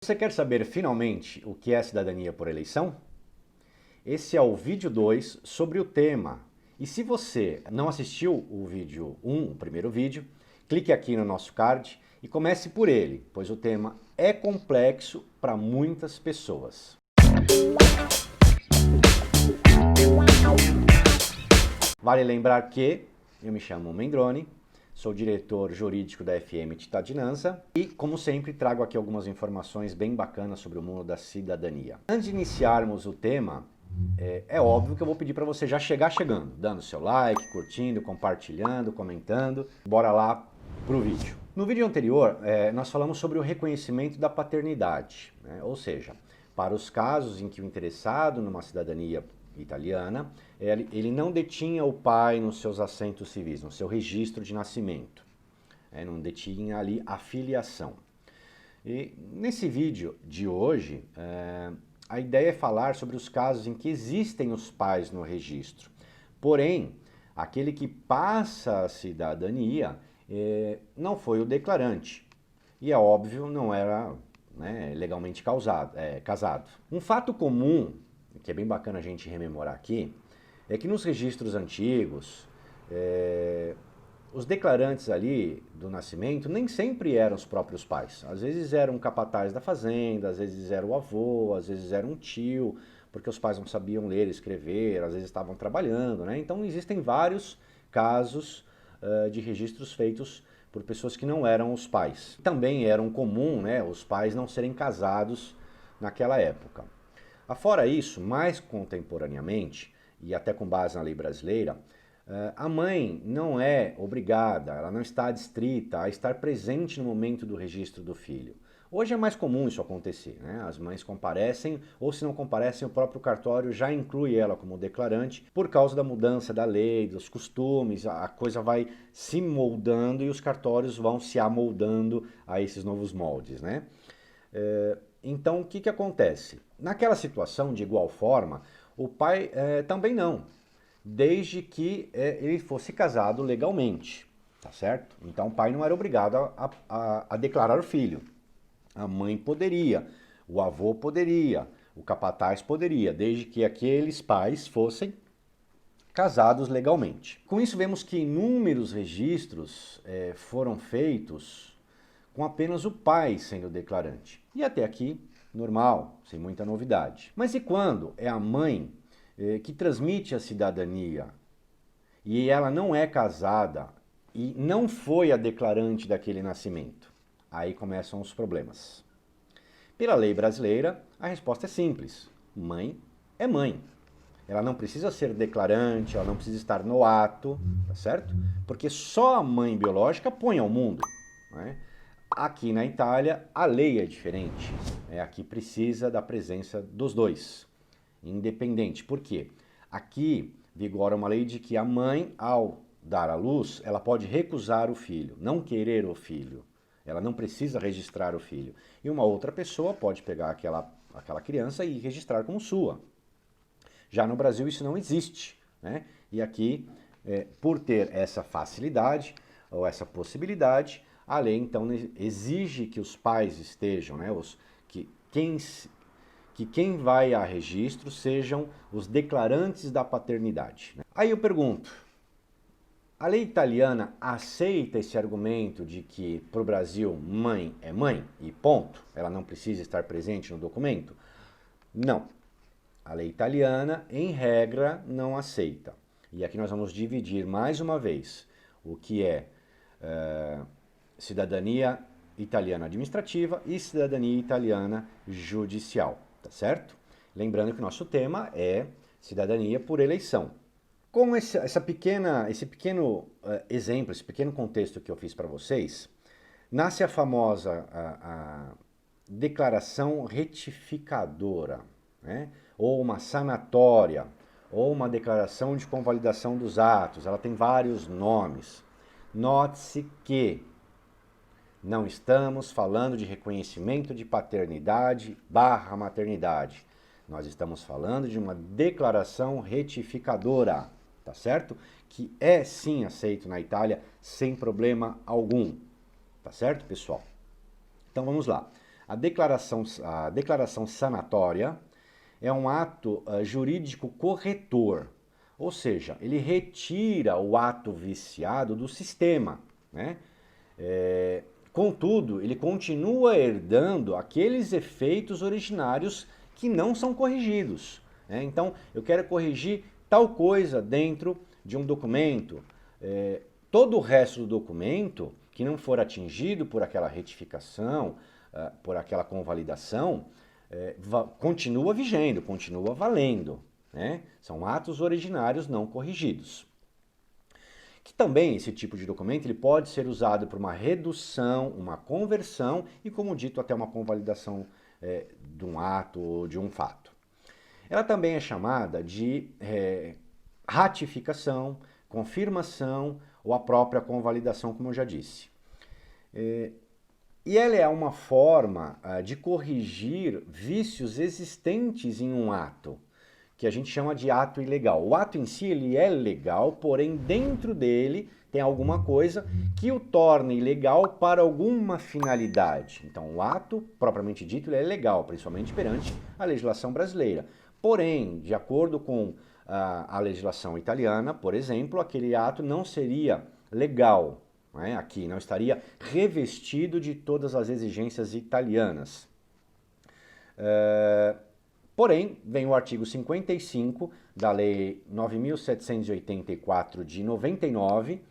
Você quer saber finalmente o que é cidadania por eleição? Esse é o vídeo 2 sobre o tema. E se você não assistiu o vídeo 1, o primeiro vídeo, clique aqui no nosso card e comece por ele, pois o tema é complexo para muitas pessoas. Vale lembrar que eu me chamo Mendrone, sou diretor jurídico da FM Titadinança e, como sempre, trago aqui algumas informações bem bacanas sobre o mundo da cidadania. Antes de iniciarmos o tema, é óbvio que eu vou pedir para você já chegar chegando, dando seu like, curtindo, compartilhando, comentando. Bora lá pro vídeo. No vídeo anterior, nós falamos sobre o reconhecimento da paternidade, né? Ou seja, para os casos em que o interessado numa cidadania italiana, ele não detinha o pai nos seus assentos civis, no seu registro de nascimento, não detinha ali a filiação. E nesse vídeo de hoje, a ideia é falar sobre os casos em que existem os pais no registro, porém, aquele que passa a cidadania não foi o declarante, e é óbvio, não era legalmente casado. Um fato comum, que é bem bacana a gente rememorar aqui, é que nos registros antigos, os declarantes ali do nascimento nem sempre eram os próprios pais. Às vezes era um capataz da fazenda, às vezes era o avô, às vezes era um tio, porque os pais não sabiam ler e escrever, às vezes estavam trabalhando, né? Então existem vários casos de registros feitos por pessoas que não eram os pais. Também era comum, né, os pais não serem casados naquela época. Afora isso, mais contemporaneamente, e até com base na lei brasileira, a mãe não é obrigada, ela não está adstrita a estar presente no momento do registro do filho. Hoje é mais comum isso acontecer, né? As mães comparecem, ou se não comparecem, o próprio cartório já inclui ela como declarante, por causa da mudança da lei, dos costumes, a coisa vai se moldando e os cartórios vão se amoldando a esses novos moldes, né? Então, o que acontece? Naquela situação, de igual forma, o pai também não, desde que ele fosse casado legalmente, tá certo? Então, o pai não era obrigado a declarar o filho. A mãe poderia, o avô poderia, o capataz poderia, desde que aqueles pais fossem casados legalmente. Com isso, vemos que inúmeros registros foram feitos com apenas o pai sendo declarante. E até aqui, normal, sem muita novidade. Mas e quando é a mãe que transmite a cidadania e ela não é casada e não foi a declarante daquele nascimento? Aí começam os problemas. Pela lei brasileira, a resposta é simples. Mãe é mãe. Ela não precisa ser declarante, ela não precisa estar no ato, tá certo? Porque só a mãe biológica põe ao mundo, né? Aqui na Itália, a lei é diferente. Aqui precisa da presença dos dois, independente. Por quê? Aqui vigora uma lei de que a mãe, ao dar à luz, ela pode recusar o filho, não querer o filho. Ela não precisa registrar o filho. E uma outra pessoa pode pegar aquela criança e registrar como sua. Já no Brasil isso não existe, né? E aqui, por ter essa facilidade ou essa possibilidade, a lei então exige que os pais estejam, né? Que quem vai a registro sejam os declarantes da paternidade. Aí eu pergunto, a lei italiana aceita esse argumento de que para o Brasil mãe é mãe e ponto? Ela não precisa estar presente no documento? Não. A lei italiana, em regra, não aceita. E aqui nós vamos dividir mais uma vez o que é cidadania italiana administrativa e cidadania italiana judicial, tá certo? Lembrando que o nosso tema é cidadania por eleição. Com esse pequeno exemplo, esse pequeno contexto que eu fiz para vocês, nasce a famosa a declaração retificadora, né? Ou uma sanatória, ou uma declaração de convalidação dos atos. Ela tem vários nomes. Note-se que não estamos falando de reconhecimento de paternidade / maternidade. Nós estamos falando de uma declaração retificadora, tá certo? Que é sim aceito na Itália sem problema algum, tá certo, pessoal? Então vamos lá. A declaração sanatória é um ato jurídico corretor, ou seja, ele retira o ato viciado do sistema, né? Contudo, ele continua herdando aqueles efeitos originários que não são corrigidos, né? Então, eu quero corrigir tal coisa dentro de um documento. Todo o resto do documento que não for atingido por aquela retificação, por aquela convalidação, continua vigendo, continua valendo, né? São atos originários não corrigidos. Que também esse tipo de documento ele pode ser usado para uma redução, uma conversão e, como dito, até uma convalidação de um ato ou de um fato. Ela também é chamada de ratificação, confirmação ou a própria convalidação, como eu já disse. E ela é uma forma de corrigir vícios existentes em um ato, que a gente chama de ato ilegal. O ato em si ele é legal, porém dentro dele tem alguma coisa que o torna ilegal para alguma finalidade. Então o ato, propriamente dito, ele é legal, principalmente perante a legislação brasileira. Porém, de acordo com a legislação italiana, por exemplo, aquele ato não seria legal. Aqui não estaria revestido de todas as exigências italianas. Porém, vem o artigo 55 da Lei 9.784 de 99,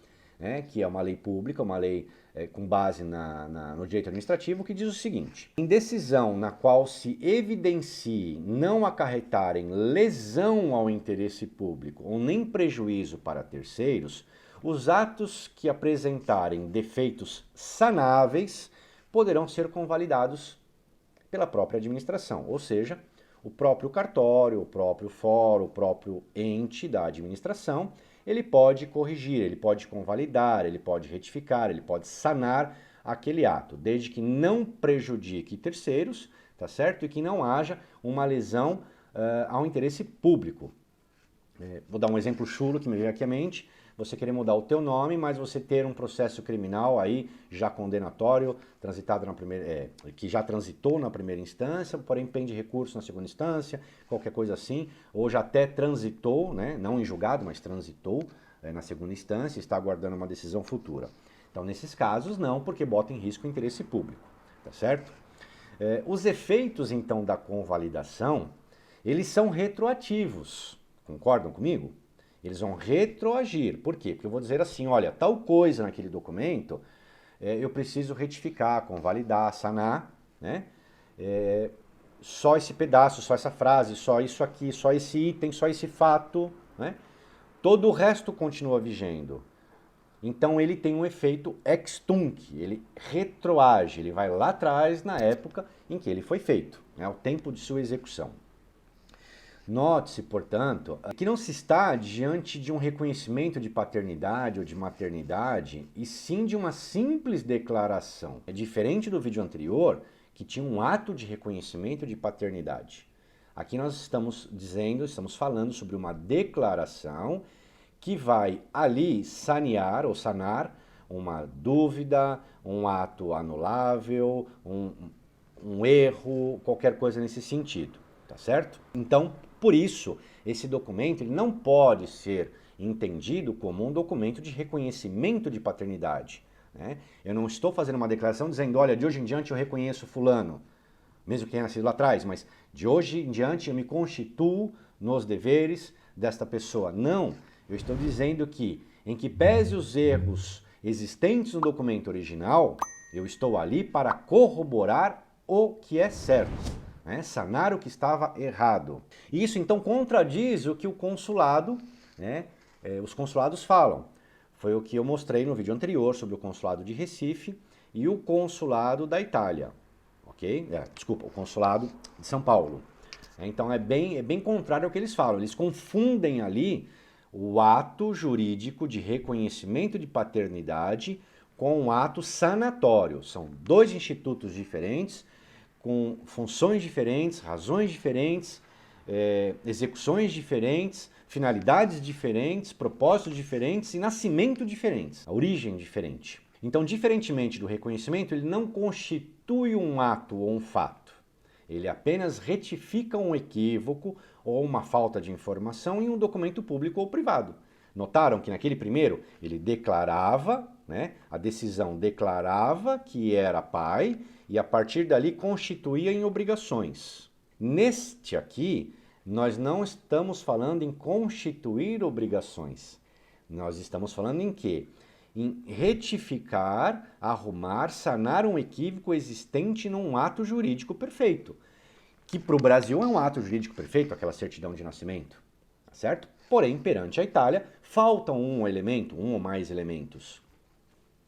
que é uma lei pública, uma lei com base no direito administrativo, que diz o seguinte: em decisão na qual se evidencie não acarretarem lesão ao interesse público ou nem prejuízo para terceiros, os atos que apresentarem defeitos sanáveis poderão ser convalidados pela própria administração, ou seja, o próprio cartório, o próprio fórum, o próprio ente da administração, ele pode corrigir, ele pode convalidar, ele pode retificar, ele pode sanar aquele ato, desde que não prejudique terceiros, tá certo? E que não haja uma lesão ao interesse público. Vou dar um exemplo chulo que me veio aqui à mente. Você querer mudar o teu nome, mas você ter um processo criminal aí já condenatório, transitado na primeira, que já transitou na primeira instância, porém pende recurso na segunda instância, qualquer coisa assim, ou já até transitou, né, não em julgado, mas transitou na segunda instância, está aguardando uma decisão futura. Então, nesses casos, não, porque bota em risco o interesse público, tá certo? Os efeitos, então, da convalidação, eles são retroativos, concordam comigo? Eles vão retroagir. Por quê? Porque eu vou dizer assim, olha, tal coisa naquele documento, eu preciso retificar, convalidar, sanar, né? Só esse pedaço, só essa frase, só isso aqui, só esse item, só esse fato, né? Todo o resto continua vigendo. Então ele tem um efeito ex tunc, ele retroage, ele vai lá atrás na época em que ele foi feito, né? O tempo de sua execução. Note-se, portanto, que não se está diante de um reconhecimento de paternidade ou de maternidade, e sim de uma simples declaração. É diferente do vídeo anterior, que tinha um ato de reconhecimento de paternidade. Aqui nós estamos falando sobre uma declaração que vai ali sanear ou sanar uma dúvida, um ato anulável, um erro, qualquer coisa nesse sentido, tá certo? Então, por isso, esse documento ele não pode ser entendido como um documento de reconhecimento de paternidade, né? Eu não estou fazendo uma declaração dizendo, olha, de hoje em diante eu reconheço fulano, mesmo que tenha nascido lá atrás, mas de hoje em diante eu me constituo nos deveres desta pessoa. Não, eu estou dizendo que, em que pese os erros existentes no documento original, eu estou ali para corroborar o que é certo. Sanar o que estava errado. Isso então contradiz o que o consulado, os consulados falam. Foi o que eu mostrei no vídeo anterior sobre o consulado de Recife e o consulado da Itália, ok? Desculpa, o consulado de São Paulo. Então é bem contrário ao que eles falam. Eles confundem ali o ato jurídico de reconhecimento de paternidade com um ato sanatório. São dois institutos diferentes, com funções diferentes, razões diferentes, execuções diferentes, finalidades diferentes, propósitos diferentes e nascimento diferentes, a origem diferente. Então, diferentemente do reconhecimento, ele não constitui um ato ou um fato. Ele apenas retifica um equívoco ou uma falta de informação em um documento público ou privado. Notaram que naquele primeiro ele declarava, né, a decisão declarava que era pai e a partir dali constituía em obrigações. Neste aqui, nós não estamos falando em constituir obrigações. Nós estamos falando em quê? Em retificar, arrumar, sanar um equívoco existente num ato jurídico perfeito. Que para o Brasil é um ato jurídico perfeito, aquela certidão de nascimento, tá certo? Porém, perante a Itália, faltam um elemento, um ou mais elementos.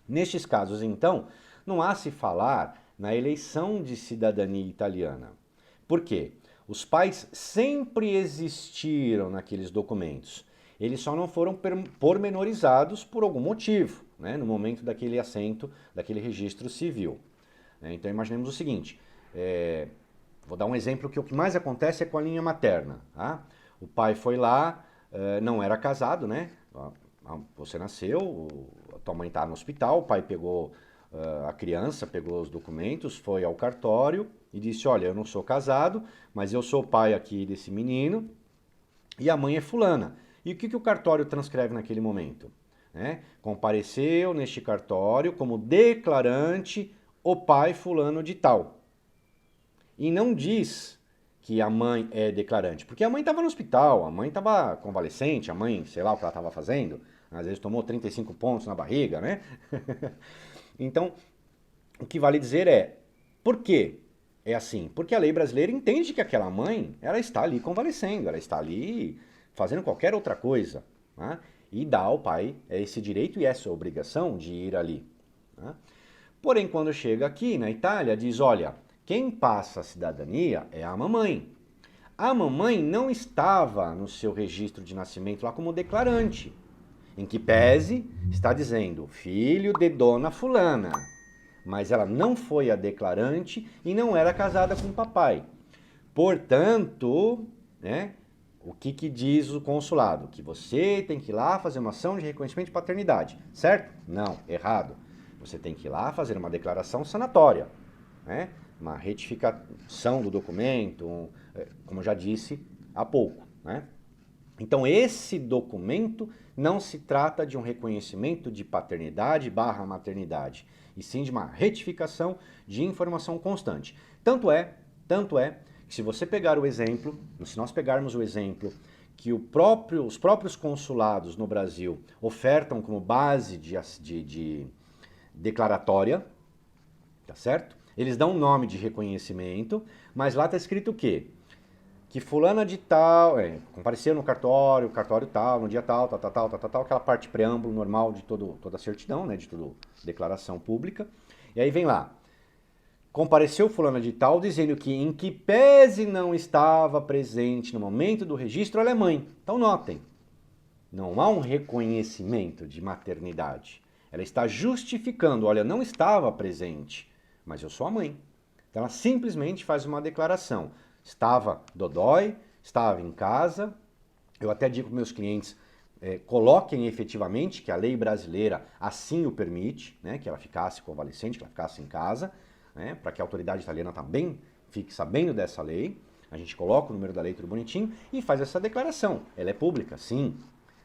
Nestes casos, então, não há se falar na eleição de cidadania italiana. Por quê? Os pais sempre existiram naqueles documentos. Eles só não foram pormenorizados por algum motivo, né, no momento daquele assento, daquele registro civil. Então imaginemos o seguinte, vou dar um exemplo que o que mais acontece é com a linha materna. Tá? O pai foi lá, não era casado, né? Você nasceu, a tua mãe está no hospital, o pai pegou a criança, pegou os documentos, foi ao cartório e disse, olha, eu não sou casado, mas eu sou pai aqui desse menino e a mãe é fulana. E o que o cartório transcreve naquele momento? Compareceu neste cartório como declarante o pai fulano de tal. E não diz que a mãe é declarante, porque a mãe estava no hospital, a mãe estava convalescente, a mãe, sei lá o que ela estava fazendo, às vezes tomou 35 pontos na barriga, né? Então, o que vale dizer é, por quê é assim? Porque a lei brasileira entende que aquela mãe, ela está ali convalescendo, ela está ali fazendo qualquer outra coisa, né? E dá ao pai esse direito e essa obrigação de ir ali. Né? Porém, quando chega aqui na Itália, diz, olha, quem passa a cidadania é a mamãe. A mamãe não estava no seu registro de nascimento lá como declarante, em que pese está dizendo filho de dona fulana, mas ela não foi a declarante e não era casada com o papai. Portanto, né, o que diz o consulado? Que você tem que ir lá fazer uma ação de reconhecimento de paternidade, certo? Não, errado. Você tem que ir lá fazer uma declaração sanatória, né? Uma retificação do documento, como eu já disse há pouco, né? Então esse documento não se trata de um reconhecimento de paternidade / maternidade, e sim de uma retificação de informação constante. Tanto é que se você pegar o exemplo, se nós pegarmos o exemplo que os próprios consulados no Brasil ofertam como base de declaratória, tá certo? Eles dão um nome de reconhecimento, mas lá está escrito o quê? Que fulana de tal, compareceu no cartório tal, no dia tal, aquela parte preâmbulo normal de toda a certidão, né, de toda declaração pública. E aí vem lá, compareceu fulana de tal dizendo que em que pese não estava presente no momento do registro, ela é mãe. Então notem, não há um reconhecimento de maternidade. Ela está justificando, olha, não estava presente, mas eu sou a mãe. Então ela simplesmente faz uma declaração. Estava dodói, estava em casa. Eu até digo para meus clientes, coloquem efetivamente que a lei brasileira assim o permite, né, que ela ficasse convalescente, que ela ficasse em casa, né, para que a autoridade italiana também fique sabendo dessa lei. A gente coloca o número da lei tudo bonitinho e faz essa declaração. Ela é pública, sim,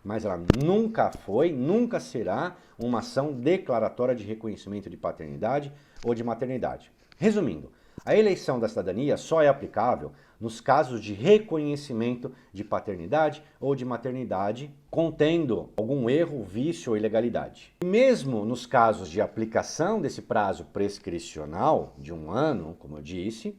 mas ela nunca foi, nunca será uma ação declaratória de reconhecimento de paternidade ou de maternidade. Resumindo, a eleição da cidadania só é aplicável nos casos de reconhecimento de paternidade ou de maternidade contendo algum erro, vício ou ilegalidade. Mesmo nos casos de aplicação desse prazo prescricional de 1 ano, como eu disse,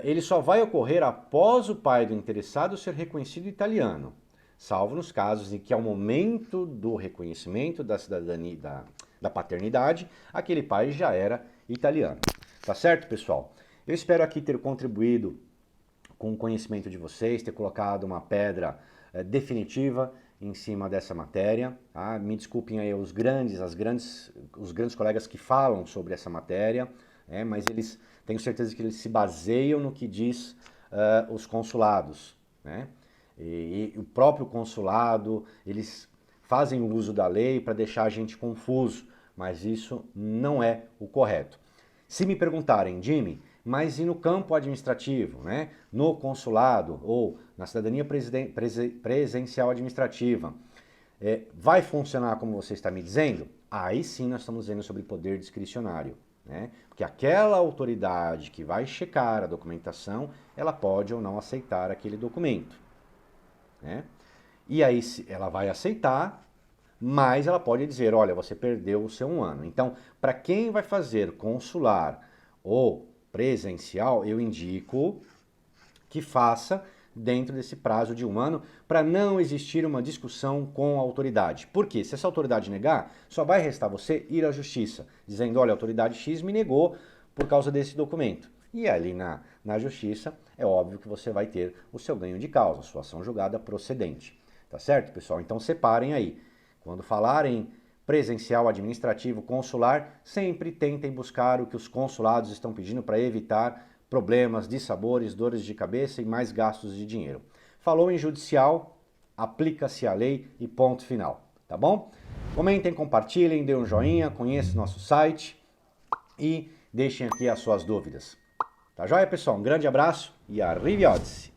ele só vai ocorrer após o pai do interessado ser reconhecido italiano, salvo nos casos em que ao momento do reconhecimento da cidadania, da paternidade, aquele pai já era italiano. Tá certo, pessoal? Eu espero aqui ter contribuído com o conhecimento de vocês, ter colocado uma pedra definitiva em cima dessa matéria. Tá? Me desculpem aí os grandes colegas que falam sobre essa matéria, mas tenho certeza que eles se baseiam no que diz os consulados, né? E o próprio consulado, eles fazem uso da lei para deixar a gente confuso, mas isso não é o correto. Se me perguntarem, Jimmy, mas e no campo administrativo, né? No consulado ou na cidadania presencial administrativa, vai funcionar como você está me dizendo? Aí sim nós estamos dizendo sobre poder discricionário, né? Porque aquela autoridade que vai checar a documentação, ela pode ou não aceitar aquele documento, né? E aí ela vai aceitar, mas ela pode dizer, olha, você perdeu o seu 1 ano. Então, para quem vai fazer consular ou presencial, eu indico que faça dentro desse prazo de 1 ano, para não existir uma discussão com a autoridade. Por quê? Se essa autoridade negar, só vai restar você ir à justiça, dizendo, olha, a autoridade X me negou por causa desse documento. E ali na justiça, é óbvio que você vai ter o seu ganho de causa, a sua ação julgada procedente. Tá certo, pessoal? Então separem aí. Quando falarem presencial, administrativo, consular, sempre tentem buscar o que os consulados estão pedindo para evitar problemas, dissabores, dores de cabeça e mais gastos de dinheiro. Falou em judicial, aplica-se a lei e ponto final, tá bom? Comentem, compartilhem, dêem um joinha, conheçam nosso site e deixem aqui as suas dúvidas. Tá joia, pessoal? Um grande abraço e arrivederci!